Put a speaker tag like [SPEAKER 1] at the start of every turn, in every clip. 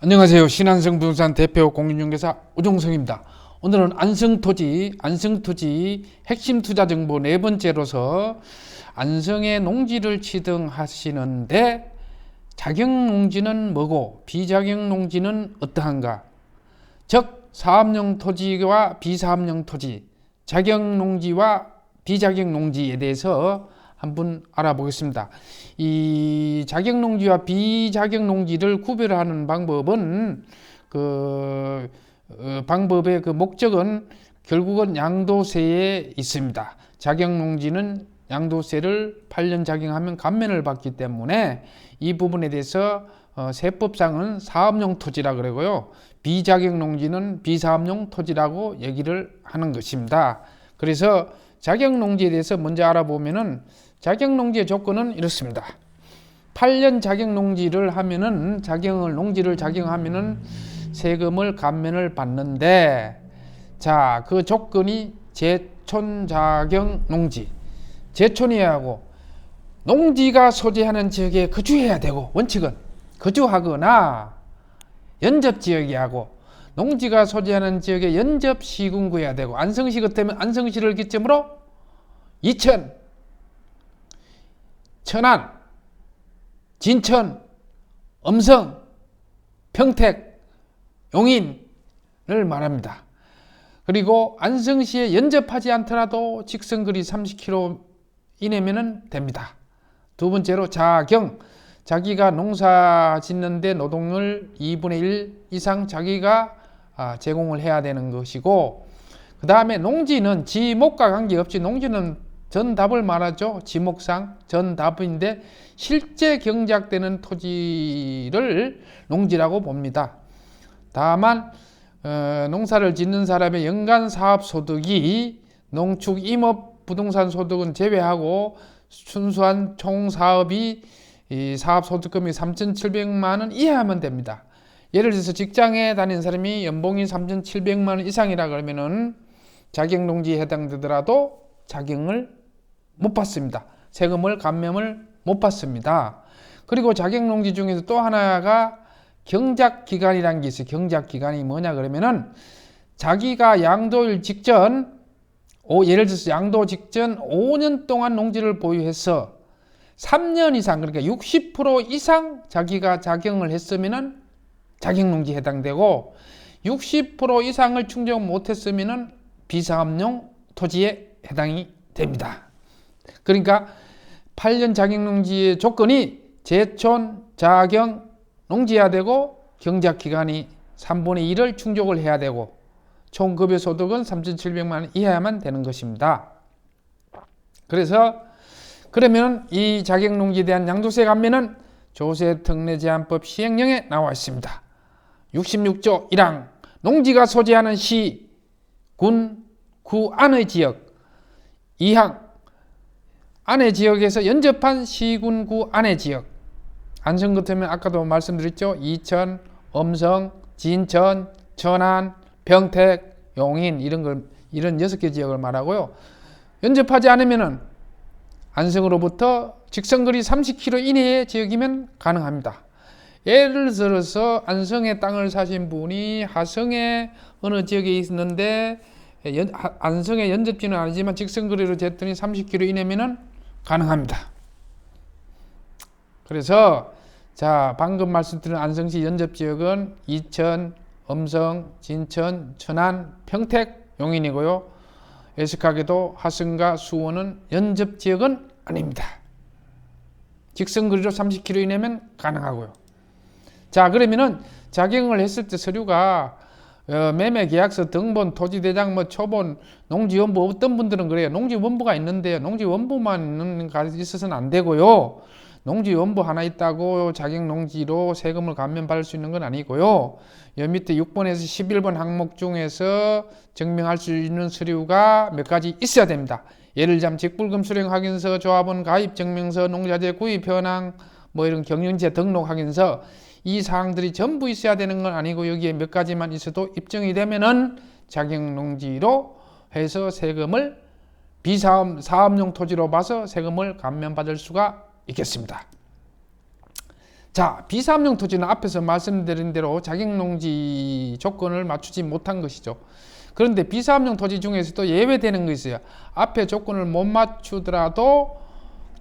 [SPEAKER 1] 안녕하세요. 신한성 부동산 대표 공인중개사 우종성입니다. 오늘은 안성토지 핵심 투자 정보 네 번째로서 안성에 농지를 취득하시는데 자격 농지는 뭐고 비자격 농지는 어떠한가? 즉 사업용 토지와 비사업용 토지, 자격 농지와 비자격 농지에 대해서 한번 알아보겠습니다. 이 자격 농지와 비자격 농지를 구별하는 방법은 방법의 목적은 결국은 양도세에 있습니다. 자격 농지는 양도세를 8년 작용하면 감면을 받기 때문에 이 부분에 대해서 세법상은 사업용 토지라 그러고요. 비자격 농지는 비사업용 토지라고 얘기를 하는 것입니다. 그래서 자격 농지에 대해서 먼저 알아보면은 자격 농지의 조건은 이렇습니다. 8년 자격 농지를 하면은 농지를 작용하면은 세금을 감면을 받는데, 자, 그 조건이 제촌 자격 농지, 제촌이어야 하고 농지가 소재하는 지역에 거주해야 되고, 원칙은 거주하거나 연접 지역이 하고 농지가 소재하는 지역에 연접 시군구해야 되고, 안성시 같으면 안성시를 기점으로 이천, 천안, 진천, 음성, 평택, 용인을 말합니다. 그리고 안성시에 연접하지 않더라도 직선거리 30km 이내면 됩니다. 두 번째로 자경, 자기가 농사 짓는데 노동을 2분의 1 이상 자기가 제공을 해야 되는 것이고, 그 다음에 농지는 지목과 관계없이 농지는 전답을 말하죠. 지목상 전답인데 실제 경작되는 토지를 농지라고 봅니다. 다만 농사를 짓는 사람의 연간 사업소득이 농축, 임업, 부동산 소득은 제외하고 순수한 총사업이 사업소득금이 3,700만 원 이하면 됩니다. 예를 들어서 직장에 다니는 사람이 연봉이 3,700만 원 이상이라 그러면은 자격농지에 해당되더라도 자격을 못 받습니다. 세금을 감면을 못 받습니다. 그리고 자격농지 중에서 또 하나가 경작기간이라는 게 있어요. 경작기간이 뭐냐 그러면은 자기가 양도일 직전, 예를 들어서 양도 직전 5년 동안 농지를 보유해서 3년 이상, 그러니까 60% 이상 자기가 작용을 했으면은 자격농지에 해당되고, 60% 이상을 충족 못했으면은 비사업용 토지에 해당이 됩니다. 그러니까 8년 자격농지의 조건이 제촌, 자경, 농지해야 되고, 경작기간이 3분의 1을 충족을 해야 되고, 총급여 소득은 3,700만 원 이하야만 되는 것입니다. 그래서 그러면 이 자격농지에 대한 양도세 감면은 조세특례제한법 시행령에 나와 있습니다. 66조 1항 농지가 소재하는 시, 군, 구 안의 지역. 2항 안의 지역에서 연접한 시군구 안의 지역. 안성 같으면 아까도 말씀드렸죠. 이천, 음성, 진천, 천안, 평택, 용인 이런 6개 지역을 말하고요. 연접하지 않으면은 안성으로부터 직선거리 30km 이내의 지역이면 가능합니다. 예를 들어서 안성에 땅을 사신 분이 하성에 어느 지역에 있는데 안성에 연접지는 아니지만 직선거리로 쟀더니 30km 이내면은 가능합니다. 그래서 자, 방금 말씀드린 안성시 연접지역은 이천, 음성, 진천, 천안, 평택, 용인이고요. 애석하게도 하성과 수원은 연접지역은 아닙니다. 직선거리로 30km 이내면 가능하고요. 자, 그러면은 자격을 했을 때 서류가 매매계약서, 등본, 토지대장, 초본, 농지원부. 어떤 분들은 그래요. 농지원부가 있는데요. 농지원부만 있어서는 안 되고요. 농지원부 하나 있다고 자격농지로 세금을 감면받을 수 있는 건 아니고요. 여 밑에 6번에서 11번 항목 중에서 증명할 수 있는 서류가 몇 가지 있어야 됩니다. 예를 들자면 직불금 수령 확인서, 조합원 가입 증명서, 농자재 구입 현황, 이런 경영지에 등록 확인서, 이 사항들이 전부 있어야 되는 건 아니고 여기에 몇 가지만 있어도 입증이 되면은 자격농지로 해서 세금을 사업용 토지로 봐서 세금을 감면받을 수가 있겠습니다. 자, 비사업용 토지는 앞에서 말씀드린 대로 자격농지 조건을 맞추지 못한 것이죠. 그런데 비사업용 토지 중에서도 예외되는 것이 있어요. 앞에 조건을 못 맞추더라도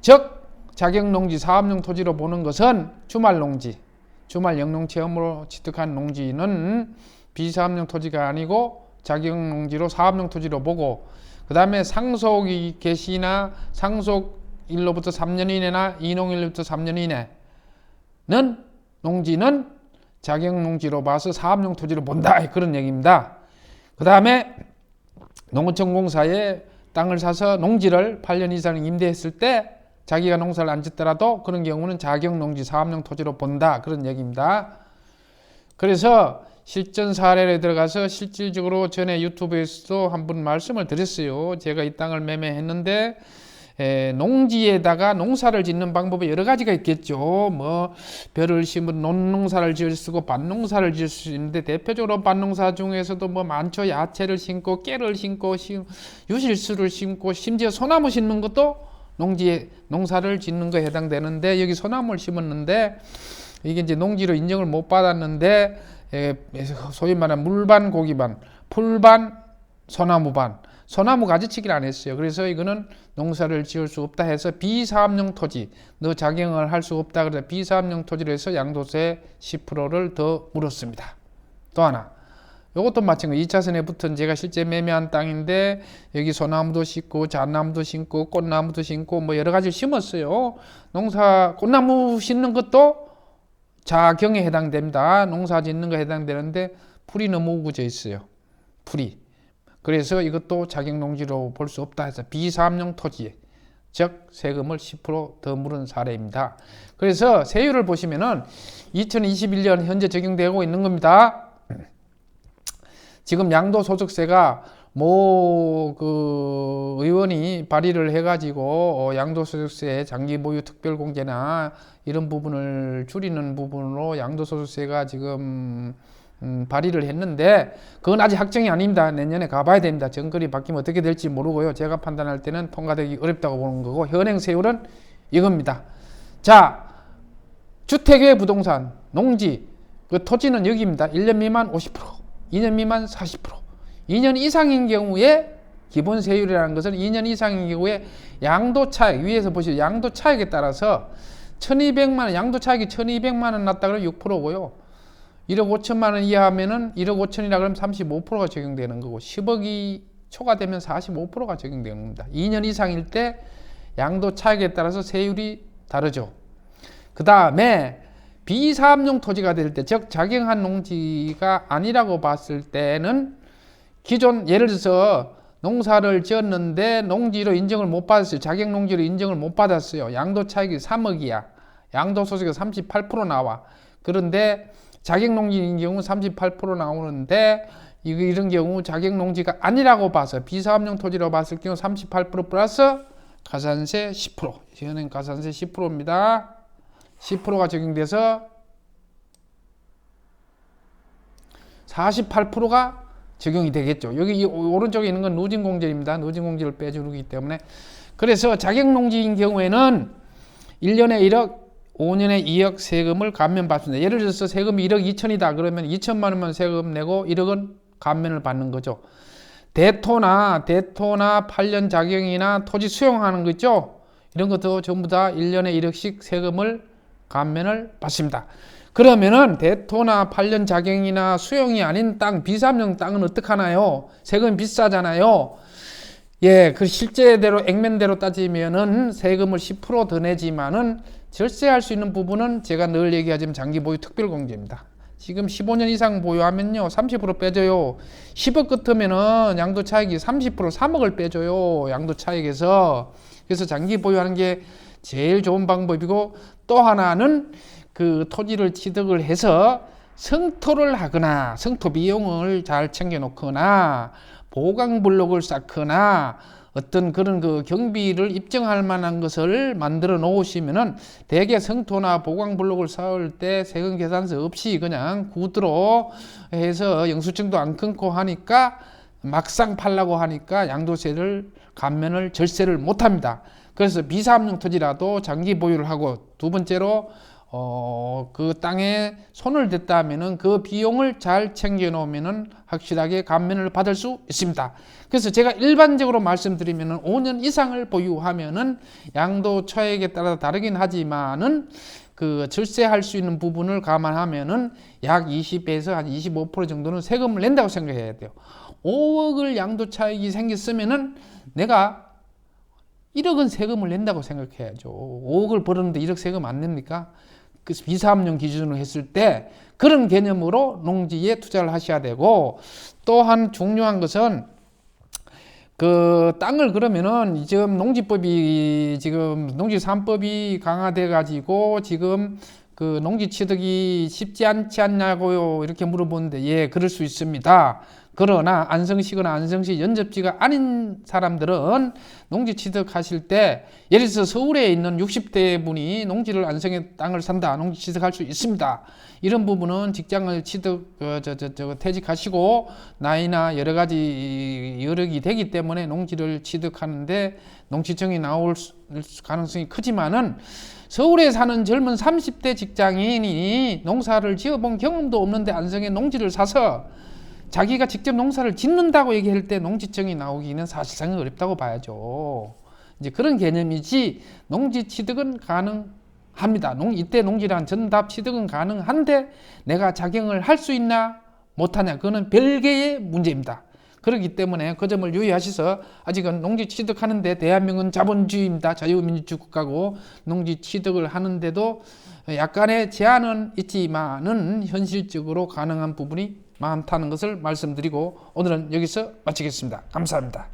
[SPEAKER 1] 즉 자격농지 사업용 토지로 보는 것은 주말농지, 주말 영농체험으로 취득한 농지는 비사업용 토지가 아니고 자격농지로 사업용 토지로 보고, 그 다음에 상속 개시나 상속일로부터 3년 이내나 이농일로부터 3년 이내는 농지는 자격농지로 봐서 사업용 토지로 본다, 그런 얘기입니다. 그 다음에 농어촌공사에 땅을 사서 농지를 8년 이상 임대했을 때 자기가 농사를 안 짓더라도 그런 경우는 자격농지 사업용 토지로 본다, 그런 얘기입니다. 그래서 실전 사례에 들어가서 실질적으로 전에 유튜브에서도 한번 말씀을 드렸어요. 제가 이 땅을 매매했는데 농지에다가 농사를 짓는 방법이 여러 가지가 있겠죠. 뭐 벼를 심은 논농사를 지을 수 있고 밭농사를 지을 수 있는데, 대표적으로 밭농사 중에서도 뭐 많죠. 야채를 심고 깨를 심고 유실수를 심고 심지어 소나무 심는 것도 농지에 농사를 짓는 거에 해당되는데, 여기 소나무를 심었는데 이게 이제 농지로 인정을 못 받았는데 소위 말하는 물반 고기반, 풀반 소나무반, 소나무 가지치기를 안 했어요. 그래서 이거는 농사를 지을 수 없다 해서 비사업용 토지, 너 작용을 할 수 없다 그래서 비사업용 토지로 해서 양도세 10%를 더 물었습니다. 또 하나, 이것도 마찬가지. 2차선에 붙은 제가 실제 매매한 땅인데 여기 소나무도 심고 잣나무도 심고 꽃나무도 심고 뭐 여러 가지 심었어요. 꽃나무 심는 것도 자경에 해당됩니다. 농사 짓는 거 해당되는데 풀이 너무 우거져 있어요. 풀이. 그래서 이것도 자격농지로 볼 수 없다 해서 비사업용 토지, 즉 세금을 10%더 물은 사례입니다. 그래서 세율을 보시면은 2021년 현재 적용되고 있는 겁니다. 지금 양도소득세가 의원이 발의를 해가지고 양도소득세 장기보유 특별공제나 이런 부분을 줄이는 부분으로 양도소득세가 지금 발의를 했는데 그건 아직 확정이 아닙니다. 내년에 가봐야 됩니다. 정권이 바뀌면 어떻게 될지 모르고요. 제가 판단할 때는 통과되기 어렵다고 보는 거고, 현행 세율은 이겁니다. 자, 주택의 부동산, 농지, 그 토지는 여기입니다. 1년 미만 50%, 2년 미만 40%, 2년 이상인 경우에 기본 세율이라는 것은 2년 이상인 경우에 양도 차익, 위에서 보시죠. 양도 차익에 따라서 1200만 원, 양도 차익이 1200만 원 났다 그러면 6%고요. 1억 5천만 원 이하면은 1억 5천이라 그러면 35%가 적용되는 거고, 10억이 초과되면 45%가 적용되는 겁니다. 2년 이상일 때 양도 차익에 따라서 세율이 다르죠. 그 다음에 비사업용 토지가 될 때, 즉 작용한 농지가 아니라고 봤을 때는 기존 예를 들어서 농사를 지었는데 농지로 인정을 못 받았어요. 자격농지로 인정을 못 받았어요. 양도 차익이 3억이야. 양도소득이 38% 나와. 그런데 자격농지인 경우 38% 나오는데 이런 경우 자격농지가 아니라고 봐서 비사업용 토지로 봤을 경우 38% 플러스 가산세 10%. 현행 가산세 10%입니다. 10%가 적용돼서 48%가 적용이 되겠죠. 여기 오른쪽에 있는 건 누진공제입니다. 누진공제를 빼주기 때문에. 그래서 자격농지인 경우에는 1년에 1억, 5년에 2억 세금을 감면받습니다. 예를 들어서 세금이 1억 2천이다 그러면 2천만 원만 세금 내고 1억은 감면을 받는 거죠. 대토나 8년 자격이나 토지 수용하는 거 있죠. 이런 것도 전부 다 1년에 1억씩 세금을 감면을 받습니다. 그러면은 대토나 8년 자격이나 수용이 아닌 땅, 비사업용 땅은 어떡하나요? 세금이 비싸잖아요. 예, 그 실제대로 액면대로 따지면은 세금을 10% 더 내지만은 절세할 수 있는 부분은 제가 늘 얘기하지만 장기보유 특별공제입니다. 지금 15년 이상 보유하면요 30% 빼줘요. 10억 끝으면은 양도차익이 30% 3억을 빼줘요. 양도차익에서. 그래서 장기 보유하는 게 제일 좋은 방법이고, 또 하나는 그 토지를 취득을 해서 성토를 하거나 성토 비용을 잘 챙겨 놓거나 보강 블록을 쌓거나 어떤 그런 그 경비를 입증할 만한 것을 만들어 놓으시면은 대개 성토나 보강 블록을 쌓을 때 세금 계산서 없이 그냥 구두로 해서 영수증도 안 끊고 하니까 막상 팔라고 하니까 양도세를 감면을 절세를 못 합니다. 그래서 비사업용 토지라도 장기 보유를 하고, 두 번째로 그 땅에 손을 댔다 하면은 그 비용을 잘 챙겨 놓으면은 확실하게 감면을 받을 수 있습니다. 그래서 제가 일반적으로 말씀드리면은 5년 이상을 보유하면은 양도 차익에 따라 다르긴 하지만은 그 절세할 수 있는 부분을 감안하면은 약 20에서 한 25% 정도는 세금을 낸다고 생각해야 돼요. 5억을 양도 차익이 생겼으면은 내가 1억은 세금을 낸다고 생각해야죠. 5억을 벌었는데 1억 세금 안 냅니까? 그 비사업용 기준으로 했을 때 그런 개념으로 농지에 투자를 하셔야 되고, 또한 중요한 것은 그 땅을 그러면은 지금 농지법이 지금 농지 3법이 강화돼 가지고 지금 그 농지 취득이 쉽지 않지 않냐고요 이렇게 물어보는데, 예, 그럴 수 있습니다. 그러나 안성시거나 안성시 연접지가 아닌 사람들은 농지 취득하실 때, 예를 들어서 서울에 있는 60대 분이 농지를 안성에 땅을 산다, 농지 취득할 수 있습니다. 이런 부분은 직장을 퇴직하시고 나이나 여러 가지 여력이 되기 때문에 농지를 취득하는데 농지청이 나올 가능성이 크지만은, 서울에 사는 젊은 30대 직장인이 농사를 지어본 경험도 없는데 안성에 농지를 사서 자기가 직접 농사를 짓는다고 얘기할 때 농지청이 나오기는 사실상 어렵다고 봐야죠. 이제 그런 개념이지, 농지 취득은 가능합니다. 이때 농지란 전답 취득은 가능한데 내가 작용을 할 수 있나 못하냐, 그거는 별개의 문제입니다. 그렇기 때문에 그 점을 유의하셔서, 아직은 농지 취득하는데, 대한민국은 자본주의입니다. 자유민주주의 국가고 농지 취득을 하는데도 약간의 제한은 있지만은 현실적으로 가능한 부분이 많다는 것을 말씀드리고 오늘은 여기서 마치겠습니다. 감사합니다.